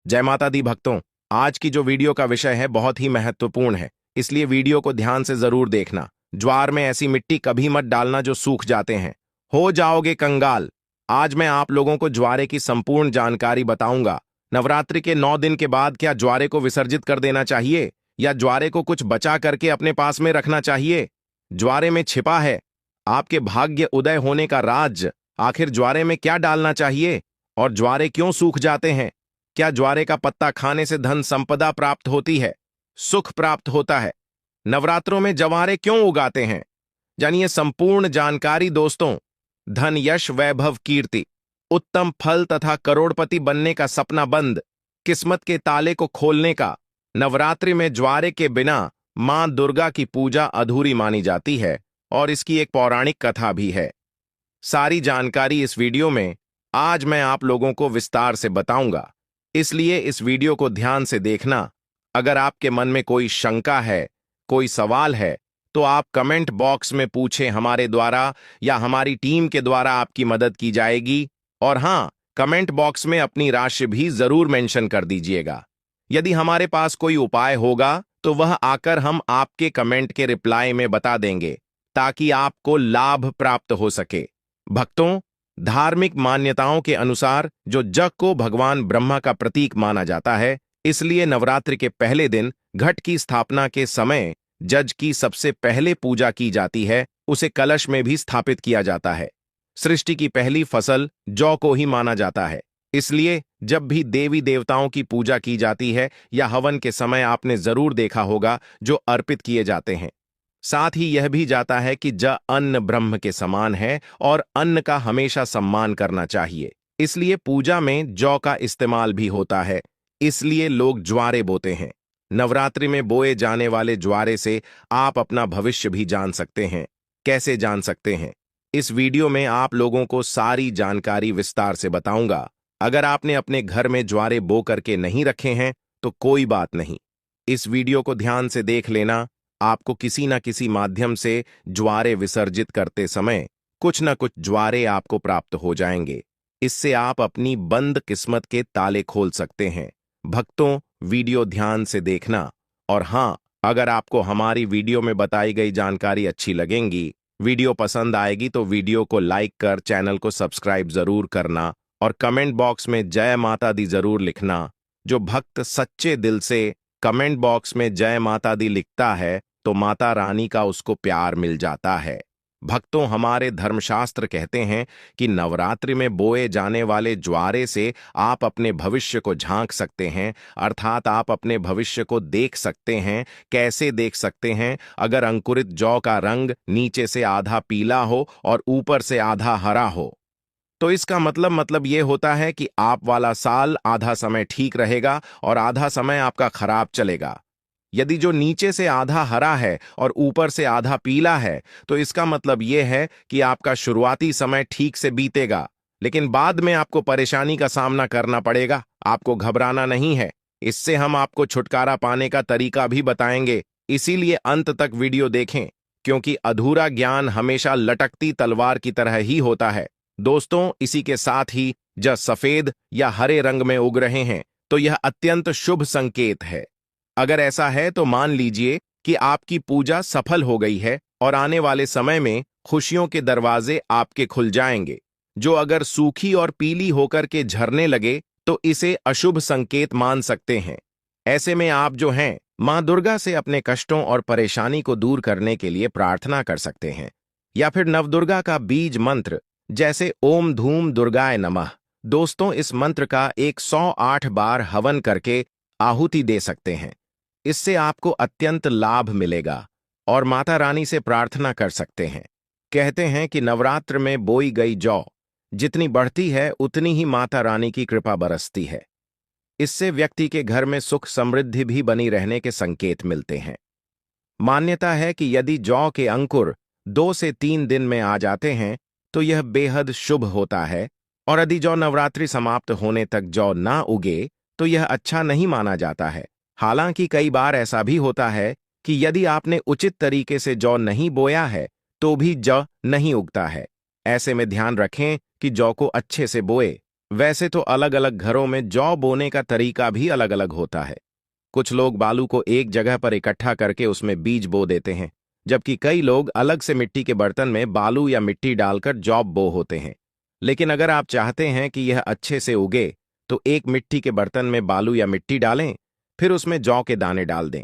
जय माता दी भक्तों। आज की जो वीडियो का विषय है बहुत ही महत्वपूर्ण है, इसलिए वीडियो को ध्यान से जरूर देखना। ज्वार में ऐसी मिट्टी कभी मत डालना जो सूख जाते हैं, हो जाओगे कंगाल। आज मैं आप लोगों को ज्वारे की संपूर्ण जानकारी बताऊंगा। नवरात्रि के 9 दिन के बाद क्या ज्वारे को विसर्जित कर देना चाहिए या ज्वारे को कुछ बचा करके अपने पास में रखना चाहिए? ज्वारे में छिपा है आपके भाग्य उदय होने का राज। आखिर ज्वारे में क्या डालना चाहिए और ज्वारे क्यों सूख जाते हैं? क्या ज्वारे का पत्ता खाने से धन संपदा प्राप्त होती है, सुख प्राप्त होता है? नवरात्रों में जवारे क्यों उगाते हैं? जानिए संपूर्ण जानकारी दोस्तों। धन, यश, वैभव, कीर्ति, उत्तम फल तथा करोड़पति बनने का सपना बंद, किस्मत के ताले को खोलने का। नवरात्रि में ज्वारे के बिना मां दुर्गा की पूजा अधूरी मानी जाती है और इसकी एक पौराणिक कथा भी है। सारी जानकारी इस वीडियो में आज मैं आप लोगों को विस्तार से बताऊंगा, इसलिए इस वीडियो को ध्यान से देखना। अगर आपके मन में कोई शंका है, कोई सवाल है, तो आप कमेंट बॉक्स में पूछें, हमारे द्वारा या हमारी टीम के द्वारा आपकी मदद की जाएगी। और हां, कमेंट बॉक्स में अपनी राशि भी जरूर मेंशन कर दीजिएगा। यदि हमारे पास कोई उपाय होगा तो वह आकर हम आपके कमेंट के रिप्लाई में बता देंगे, ताकि आपको लाभ प्राप्त हो सके। भक्तों, धार्मिक मान्यताओं के अनुसार जो जग को भगवान ब्रह्मा का प्रतीक माना जाता है, इसलिए नवरात्रि के पहले दिन घट की स्थापना के समय जज की सबसे पहले पूजा की जाती है। उसे कलश में भी स्थापित किया जाता है। सृष्टि की पहली फसल जौ को ही माना जाता है, इसलिए जब भी देवी देवताओं की पूजा की जाती है या हवन के समय आपने जरूर देखा होगा जो अर्पित किए जाते हैं। साथ ही यह भी जाता है कि ज अन्न ब्रह्म के समान है और अन्न का हमेशा सम्मान करना चाहिए, इसलिए पूजा में जौ का इस्तेमाल भी होता है। इसलिए लोग ज्वारे बोते हैं। नवरात्रि में बोए जाने वाले ज्वारे से आप अपना भविष्य भी जान सकते हैं। कैसे जान सकते हैं? इस वीडियो में आप लोगों को सारी जानकारी विस्तार से बताऊंगा। अगर आपने अपने घर में ज्वारे बो करके नहीं रखे हैं तो कोई बात नहीं, इस वीडियो को ध्यान से देख लेना। आपको किसी न किसी माध्यम से ज्वारे विसर्जित करते समय कुछ न कुछ ज्वारे आपको प्राप्त हो जाएंगे। इससे आप अपनी बंद किस्मत के ताले खोल सकते हैं। भक्तों, वीडियो ध्यान से देखना। और हां, अगर आपको हमारी वीडियो में बताई गई जानकारी अच्छी लगेंगी, वीडियो पसंद आएगी, तो वीडियो को लाइक कर चैनल को सब्सक्राइब जरूर करना और कमेंट बॉक्स में जय माता दी जरूर लिखना। जो भक्त सच्चे दिल से कमेंट बॉक्स में जय माता दी लिखता है तो माता रानी का उसको प्यार मिल जाता है। भक्तों, हमारे धर्मशास्त्र कहते हैं कि नवरात्रि में बोए जाने वाले ज्वारे से आप अपने भविष्य को झांक सकते हैं, अर्थात आप अपने भविष्य को देख सकते हैं। कैसे देख सकते हैं? अगर अंकुरित जौ का रंग नीचे से आधा पीला हो और ऊपर से आधा हरा हो, तो इसका मतलब ये होता है कि आप वाला साल आधा समय ठीक रहेगा और आधा समय आपका खराब चलेगा। यदि जो नीचे से आधा हरा है और ऊपर से आधा पीला है, तो इसका मतलब यह है कि आपका शुरुआती समय ठीक से बीतेगा, लेकिन बाद में आपको परेशानी का सामना करना पड़ेगा। आपको घबराना नहीं है, इससे हम आपको छुटकारा पाने का तरीका भी बताएंगे। इसीलिए अंत तक वीडियो देखें, क्योंकि अधूरा ज्ञान हमेशा लटकती तलवार की तरह ही होता है। दोस्तों, इसी के साथ ही जब सफेद या हरे रंग में उग रहे हैं तो यह अत्यंत शुभ संकेत है। अगर ऐसा है तो मान लीजिए कि आपकी पूजा सफल हो गई है और आने वाले समय में खुशियों के दरवाजे आपके खुल जाएंगे। जो अगर सूखी और पीली होकर के झरने लगे तो इसे अशुभ संकेत मान सकते हैं। ऐसे में आप जो हैं, मां दुर्गा से अपने कष्टों और परेशानी को दूर करने के लिए प्रार्थना कर सकते हैं, या फिर नवदुर्गा का बीज मंत्र जैसे ओम धूम दुर्गाय नमः। दोस्तों, इस मंत्र का 108 बार हवन करके आहुति दे सकते हैं। इससे आपको अत्यंत लाभ मिलेगा और माता रानी से प्रार्थना कर सकते हैं। कहते हैं कि नवरात्र में बोई गई जौ जितनी बढ़ती है उतनी ही माता रानी की कृपा बरसती है। इससे व्यक्ति के घर में सुख समृद्धि भी बनी रहने के संकेत मिलते हैं। मान्यता है कि यदि जौ के अंकुर 2 से 3 दिन में आ जाते हैं तो यह बेहद शुभ होता है, और यदि जौ नवरात्रि समाप्त होने तक जौ ना उगे तो यह अच्छा नहीं माना जाता है। हालांकि कई बार ऐसा भी होता है कि यदि आपने उचित तरीके से जौ नहीं बोया है तो भी जौ नहीं उगता है। ऐसे में ध्यान रखें कि जौ को अच्छे से बोए वैसे तो अलग अलग घरों में जौ बोने का तरीका भी अलग अलग होता है। कुछ लोग बालू को एक जगह पर इकट्ठा करके उसमें बीज बो देते हैं, जबकि कई लोग अलग से मिट्टी के बर्तन में बालू या मिट्टी डालकर जौ बो होते हैं। लेकिन अगर आप चाहते हैं कि यह अच्छे से उगे, तो एक मिट्टी के बर्तन में बालू या मिट्टी डालें, फिर उसमें जौ के दाने डाल दें।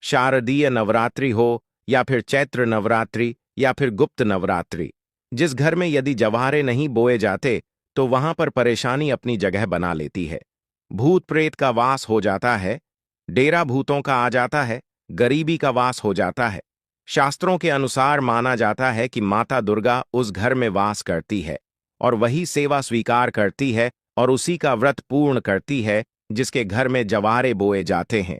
शारदीय नवरात्रि हो या फिर चैत्र नवरात्रि या फिर गुप्त नवरात्रि, जिस घर में यदि जवारे नहीं बोए जाते तो वहां पर परेशानी अपनी जगह बना लेती है। भूत प्रेत का वास हो जाता है, डेरा भूतों का आ जाता है, गरीबी का वास हो जाता है। शास्त्रों के अनुसार माना जाता है कि माता दुर्गा उस घर में वास करती है और वही सेवा स्वीकार करती है और उसी का व्रत पूर्ण करती है जिसके घर में जवारे बोए जाते हैं।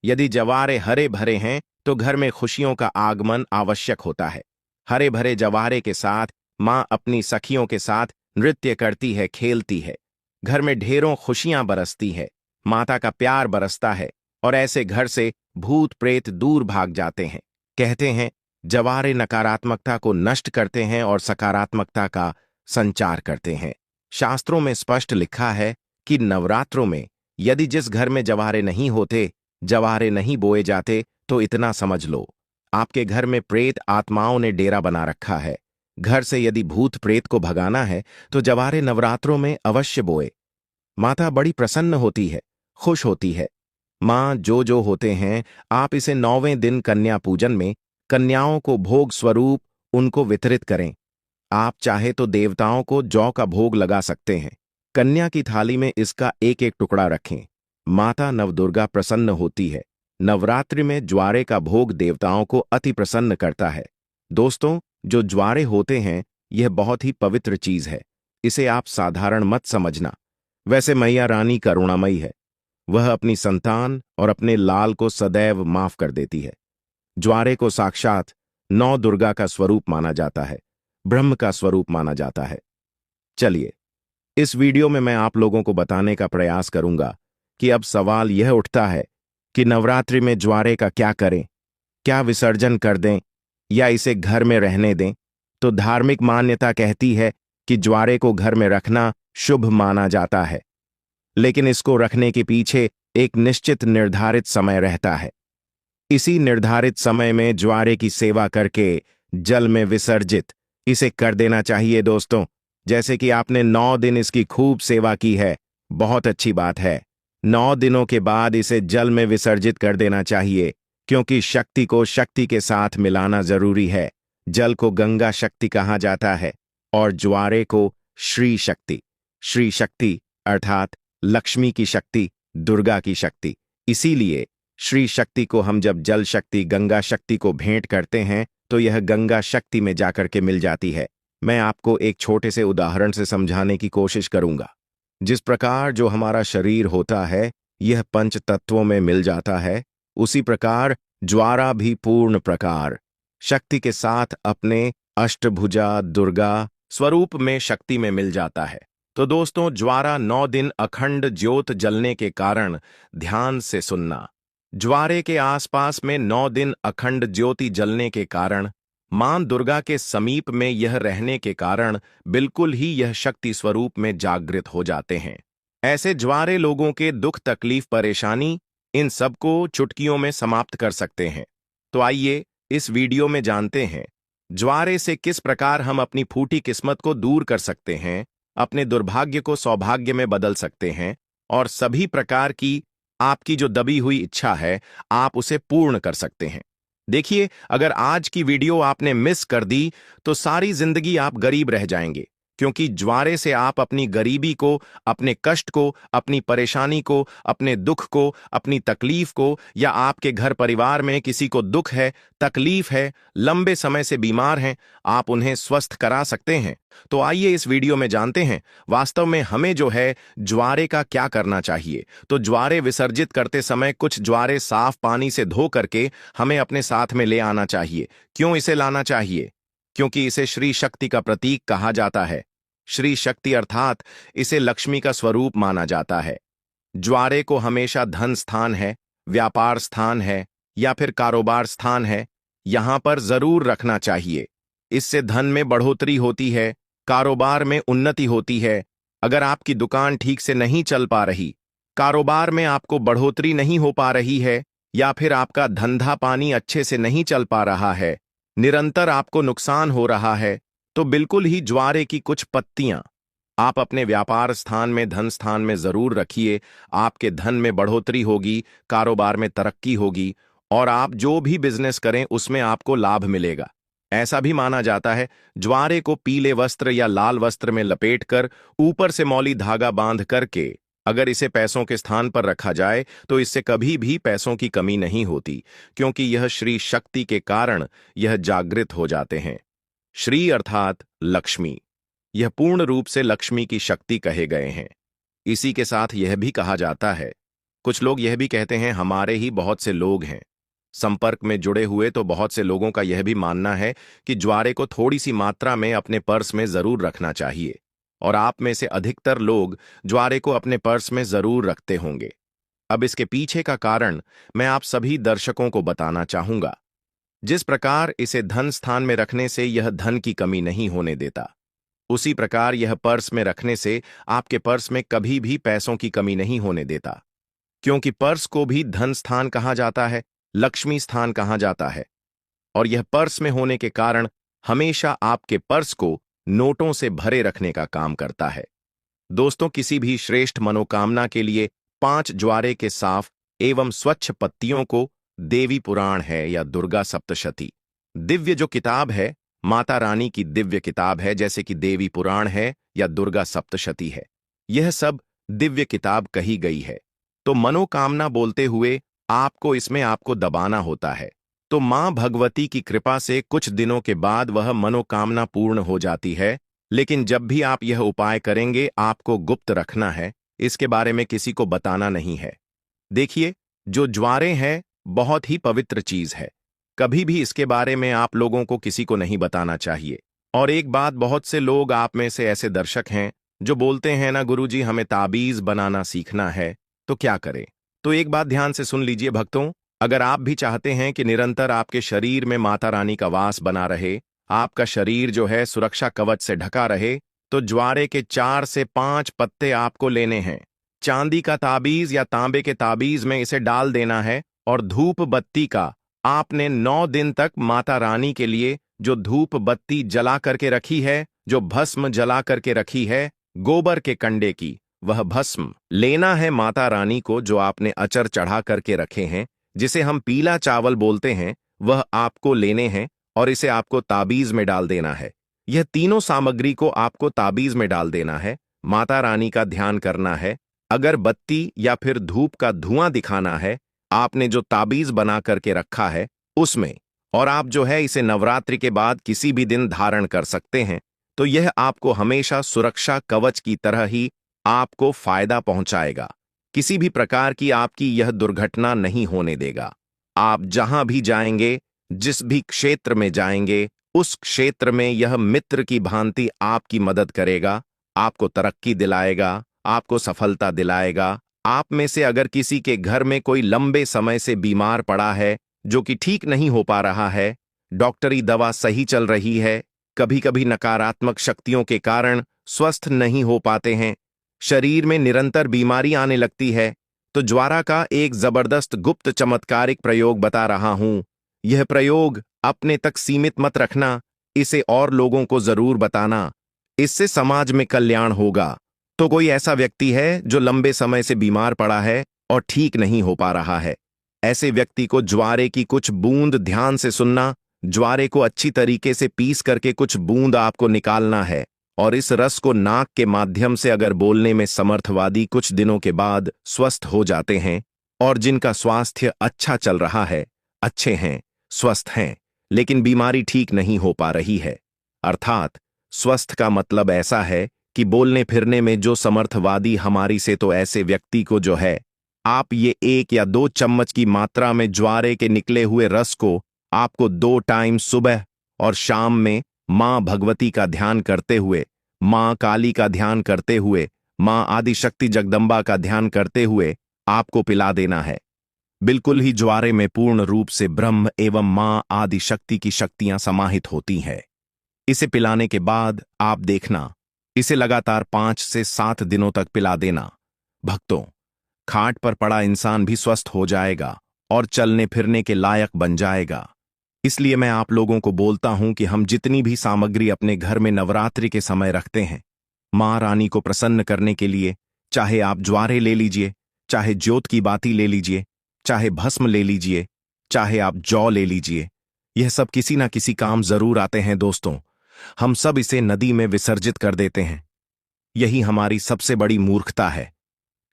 यदि जवारे हरे भरे हैं तो घर में खुशियों का आगमन आवश्यक होता है। हरे भरे जवारे के साथ माँ अपनी सखियों के साथ नृत्य करती है, खेलती है। घर में ढेरों खुशियां बरसती है, माता का प्यार बरसता है और ऐसे घर से भूत प्रेत दूर भाग जाते हैं। कहते हैं जवारे नकारात्मकता को नष्ट करते हैं और सकारात्मकता का संचार करते हैं। शास्त्रों में स्पष्ट लिखा है कि नवरात्रों में यदि जिस घर में जवारे नहीं होते, जवारे नहीं बोए जाते, तो इतना समझ लो आपके घर में प्रेत आत्माओं ने डेरा बना रखा है। घर से यदि भूत प्रेत को भगाना है तो जवारे नवरात्रों में अवश्य बोए। माता बड़ी प्रसन्न होती है, खुश होती है। मां जो होते हैं, आप इसे 9वें दिन कन्या पूजन में कन्याओं को भोग स्वरूप उनको वितरित करें। आप चाहे तो देवताओं को जौ का भोग लगा सकते हैं। कन्या की थाली में इसका एक एक टुकड़ा रखें। माता नवदुर्गा प्रसन्न होती है। नवरात्रि में ज्वारे का भोग देवताओं को अति प्रसन्न करता है। दोस्तों, जो ज्वारे होते हैं, यह बहुत ही पवित्र चीज है। इसे आप साधारण मत समझना। वैसे मैया रानी करुणामयी है। वह अपनी संतान और अपने लाल को सदैव माफ कर देती है। ज्वारे को साक्षात नौ दुर्गा का स्वरूप माना जाता है, ब्रह्म का स्वरूप माना जाता है। चलिए, इस वीडियो में मैं आप लोगों को बताने का प्रयास करूंगा कि अब सवाल यह उठता है कि नवरात्रि में ज्वारे का क्या करें? क्या विसर्जन कर दें या इसे घर में रहने दें? तो धार्मिक मान्यता कहती है कि ज्वारे को घर में रखना शुभ माना जाता है, लेकिन इसको रखने के पीछे एक निश्चित निर्धारित समय रहता है। इसी निर्धारित समय में ज्वारे की सेवा करके जल में विसर्जित इसे कर देना चाहिए। दोस्तों, जैसे कि आपने 9 दिन इसकी खूब सेवा की है, बहुत अच्छी बात है। 9 दिनों के बाद इसे जल में विसर्जित कर देना चाहिए, क्योंकि शक्ति को शक्ति के साथ मिलाना जरूरी है। जल को गंगा शक्ति कहा जाता है और ज्वारे को श्री शक्ति। श्री शक्ति अर्थात लक्ष्मी की शक्ति, दुर्गा की शक्ति। इसीलिए श्री शक्ति को हम जब जल शक्ति गंगा शक्ति को भेंट करते हैं तो यह गंगा शक्ति में जाकर के मिल जाती है। मैं आपको एक छोटे से उदाहरण से समझाने की कोशिश करूंगा। जिस प्रकार जो हमारा शरीर होता है यह पंच तत्वों में मिल जाता है, उसी प्रकार ज्वारा भी पूर्ण प्रकार शक्ति के साथ अपने अष्टभुजा दुर्गा स्वरूप में शक्ति में मिल जाता है। तो दोस्तों, ज्वारा 9 दिन अखंड ज्योत जलने के कारण ध्यान से सुनना। ज्वारे के आसपास में 9 दिन अखंड ज्योति जलने के कारण, मां दुर्गा के समीप में यह रहने के कारण बिल्कुल ही यह शक्ति स्वरूप में जागृत हो जाते हैं। ऐसे ज्वारे लोगों के दुख तकलीफ परेशानी इन सबको चुटकियों में समाप्त कर सकते हैं। तो आइए इस वीडियो में जानते हैं ज्वारे से किस प्रकार हम अपनी फूटी किस्मत को दूर कर सकते हैं, अपने दुर्भाग्य को सौभाग्य में बदल सकते हैं और सभी प्रकार की आपकी जो दबी हुई इच्छा है आप उसे पूर्ण कर सकते हैं। देखिए, अगर आज की वीडियो आपने मिस कर दी तो सारी जिंदगी आप गरीब रह जाएंगे, क्योंकि ज्वारे से आप अपनी गरीबी को, अपने कष्ट को, अपनी परेशानी को, अपने दुख को, अपनी तकलीफ को, या आपके घर परिवार में किसी को दुख है, तकलीफ है, लंबे समय से बीमार हैं, आप उन्हें स्वस्थ करा सकते हैं। तो आइए इस वीडियो में जानते हैं वास्तव में हमें जो है ज्वारे का क्या करना चाहिए। तो ज्वारे विसर्जित करते समय कुछ ज्वारे साफ पानी से धो करके हमें अपने साथ में ले आना चाहिए। क्यों इसे लाना चाहिए? क्योंकि इसे श्री शक्ति का प्रतीक कहा जाता है। श्री शक्ति अर्थात इसे लक्ष्मी का स्वरूप माना जाता है। ज्वारे को हमेशा धन स्थान है, व्यापार स्थान है या फिर कारोबार स्थान है, यहां पर जरूर रखना चाहिए। इससे धन में बढ़ोतरी होती है, कारोबार में उन्नति होती है, अगर आपकी दुकान ठीक से नहीं चल पा रही, कारोबार में आपको बढ़ोतरी नहीं हो पा रही है, या फिर आपका धंधा पानी अच्छे से नहीं चल पा रहा है, निरंतर आपको नुकसान हो रहा है, तो बिल्कुल ही ज्वारे की कुछ पत्तियां आप अपने व्यापार स्थान में, धन स्थान में जरूर रखिए। आपके धन में बढ़ोतरी होगी, कारोबार में तरक्की होगी, और आप जो भी बिजनेस करें उसमें आपको लाभ मिलेगा। ऐसा भी माना जाता है, ज्वारे को पीले वस्त्र या लाल वस्त्र में लपेटकर ऊपर से मौली धागा बांध करके अगर इसे पैसों के स्थान पर रखा जाए तो इससे कभी भी पैसों की कमी नहीं होती, क्योंकि यह श्री शक्ति के कारण यह जागृत हो जाते हैं। श्री अर्थात लक्ष्मी, यह पूर्ण रूप से लक्ष्मी की शक्ति कहे गए हैं। इसी के साथ यह भी कहा जाता है, कुछ लोग यह भी कहते हैं, हमारे ही बहुत से लोग हैं संपर्क में जुड़े हुए, तो बहुत से लोगों का यह भी मानना है कि ज्वारे को थोड़ी सी मात्रा में अपने पर्स में जरूर रखना चाहिए, और आप में से अधिकतर लोग ज्वारे को अपने पर्स में जरूर रखते होंगे। अब इसके पीछे का कारण मैं आप सभी दर्शकों को बताना चाहूंगा। जिस प्रकार इसे धन स्थान में रखने से यह धन की कमी नहीं होने देता, उसी प्रकार यह पर्स में रखने से आपके पर्स में कभी भी पैसों की कमी नहीं होने देता, क्योंकि पर्स को भी धन स्थान कहा जाता है, लक्ष्मी स्थान कहा जाता है, और यह पर्स में होने के कारण हमेशा आपके पर्स को नोटों से भरे रखने का काम करता है। दोस्तों, किसी भी श्रेष्ठ मनोकामना के लिए 5 ज्वारे के साफ एवं स्वच्छ पत्तियों को देवी पुराण है या दुर्गा सप्तशती, दिव्य जो किताब है, माता रानी की दिव्य किताब है, जैसे कि देवी पुराण है या दुर्गा सप्तशती है, यह सब दिव्य किताब कही गई है। तो मनोकामना बोलते हुए आपको इसमें आपको दबाना होता है, तो मां भगवती की कृपा से कुछ दिनों के बाद वह मनोकामना पूर्ण हो जाती है। लेकिन जब भी आप यह उपाय करेंगे आपको गुप्त रखना है, इसके बारे में किसी को बताना नहीं है। देखिए, जो ज्वारे हैं बहुत ही पवित्र चीज है, कभी भी इसके बारे में आप लोगों को किसी को नहीं बताना चाहिए। और एक बात, बहुत से लोग आप में से ऐसे दर्शक हैं जो बोलते हैं ना गुरुजी हमें ताबीज बनाना सीखना है, तो क्या करें? तो एक बात ध्यान से सुन लीजिए भक्तों, अगर आप भी चाहते हैं कि निरंतर आपके शरीर में माता रानी का वास बना रहे, आपका शरीर जो है सुरक्षा कवच से ढका रहे, तो ज्वारे के 4 से 5 पत्ते आपको लेने हैं। चांदी का ताबीज या तांबे के ताबीज में इसे डाल देना है, और धूप बत्ती का आपने 9 दिन तक माता रानी के लिए जो धूप बत्ती जला करके रखी है, जो भस्म जला करके रखी है गोबर के कंडे की, वह भस्म लेना है माता रानी को, जो आपने अचर चढ़ा करके रखे हैं, जिसे हम पीला चावल बोलते हैं, वह आपको लेने हैं और इसे आपको ताबीज में डाल देना है। यह तीनों सामग्री को आपको ताबीज में डाल देना है, माता रानी का ध्यान करना है, अगर बत्ती या फिर धूप का धुआं दिखाना है आपने जो ताबीज बना करके रखा है उसमें, और आप जो है इसे नवरात्रि के बाद किसी भी दिन धारण कर सकते हैं। तो यह आपको हमेशा सुरक्षा कवच की तरह ही आपको फायदा पहुंचाएगा, किसी भी प्रकार की आपकी यह दुर्घटना नहीं होने देगा। आप जहां भी जाएंगे, जिस भी क्षेत्र में जाएंगे, उस क्षेत्र में यह मित्र की भांति आपकी मदद करेगा, आपको तरक्की दिलाएगा, आपको सफलता दिलाएगा। आप में से अगर किसी के घर में कोई लंबे समय से बीमार पड़ा है, जो कि ठीक नहीं हो पा रहा है, डॉक्टरी दवा सही चल रही है, कभी कभी नकारात्मक शक्तियों के कारण स्वस्थ नहीं हो पाते हैं, शरीर में निरंतर बीमारी आने लगती है, तो ज्वारा का एक जबरदस्त गुप्त चमत्कारिक प्रयोग बता रहा हूं। यह प्रयोग अपने तक सीमित मत रखना, इसे और लोगों को जरूर बताना, इससे समाज में कल्याण होगा। तो कोई ऐसा व्यक्ति है जो लंबे समय से बीमार पड़ा है और ठीक नहीं हो पा रहा है, ऐसे व्यक्ति को ज्वारे की कुछ बूंद, ध्यान से सुनना, ज्वारे को अच्छी तरीके से पीस करके कुछ बूंद आपको निकालना है, और इस रस को नाक के माध्यम से अगर बोलने में समर्थवादी कुछ दिनों के बाद स्वस्थ हो जाते हैं, और जिनका स्वास्थ्य अच्छा चल रहा है, अच्छे हैं, स्वस्थ हैं, लेकिन बीमारी ठीक नहीं हो पा रही है, अर्थात स्वस्थ का मतलब ऐसा है कि बोलने फिरने में जो समर्थवादी हमारी से, तो ऐसे व्यक्ति को जो है आप ये 1 या 2 चम्मच की मात्रा में ज्वारे के निकले हुए रस को आपको 2 टाइम सुबह और शाम में मां भगवती का ध्यान करते हुए, मां काली का ध्यान करते हुए, मां आदिशक्ति जगदम्बा का ध्यान करते हुए आपको पिला देना है। बिल्कुल ही ज्वारे में पूर्ण रूप से ब्रह्म एवं मां आदिशक्ति की शक्तियां समाहित होती हैं। इसे पिलाने के बाद आप देखना, इसे लगातार 5 से 7 दिनों तक पिला देना। भक्तों, खाट पर पड़ा इंसान भी स्वस्थ हो जाएगा और चलने फिरने के लायक बन जाएगा। इसलिए मैं आप लोगों को बोलता हूं कि हम जितनी भी सामग्री अपने घर में नवरात्रि के समय रखते हैं, मां रानी को प्रसन्न करने के लिए, चाहे आप ज्वारे ले लीजिए, चाहे ज्योत की बाती ले लीजिए, चाहे भस्म ले लीजिए, चाहे आप जौ ले लीजिए, यह सब किसी ना किसी काम जरूर आते हैं दोस्तों। हम सब इसे नदी में विसर्जित कर देते हैं। यही हमारी सबसे बड़ी मूर्खता है।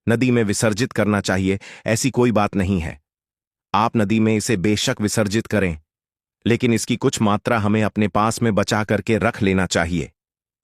नदी में विसर्जित करना चाहिए, ऐसी कोई बात नहीं है। आप नदी में इसे बेशक विसर्जित करें, लेकिन इसकी कुछ मात्रा हमें अपने पास में बचा करके रख लेना चाहिए,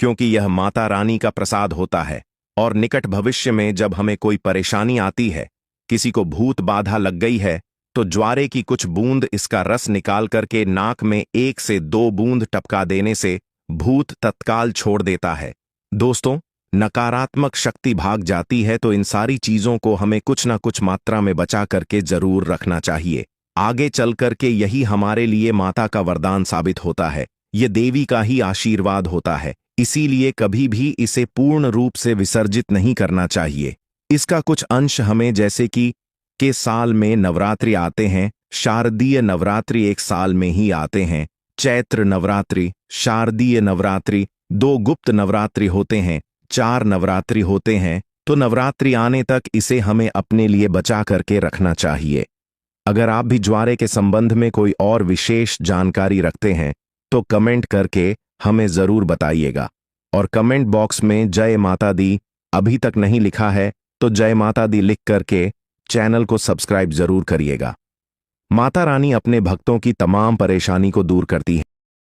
क्योंकि यह माता रानी का प्रसाद होता है। और निकट भविष्य में जब हमें कोई परेशानी आती है, किसी को भूत बाधा लग गई है, तो ज्वारे की कुछ बूंद इसका रस निकाल करके नाक में 1 से 2 बूंद टपका देने से भूत तत्काल छोड़ देता है। दोस्तों, नकारात्मक शक्ति भाग जाती है, तो इन सारी चीजों को हमें कुछ ना कुछ मात्रा में बचा करके जरूर रखना चाहिए। आगे चल करके यही हमारे लिए माता का वरदान साबित होता है, ये देवी का ही आशीर्वाद होता है। इसीलिए कभी भी इसे पूर्ण रूप से विसर्जित नहीं करना चाहिए। इसका कुछ अंश हमें, जैसे कि साल में नवरात्रि आते हैं, शारदीय नवरात्रि 1 साल में ही आते हैं, चैत्र नवरात्रि, शारदीय नवरात्रि, 2 गुप्त नवरात्रि होते हैं, 4 नवरात्रि होते हैं, तो नवरात्रि आने तक इसे हमें अपने लिए बचा करके रखना चाहिए। अगर आप भी ज्वारे के संबंध में कोई और विशेष जानकारी रखते हैं तो कमेंट करके हमें जरूर बताइएगा। और कमेंट बॉक्स में जय माता दी अभी तक नहीं लिखा है तो जय माता दी लिख करके चैनल को सब्सक्राइब जरूर करिएगा। माता रानी अपने भक्तों की तमाम परेशानी को दूर करती है।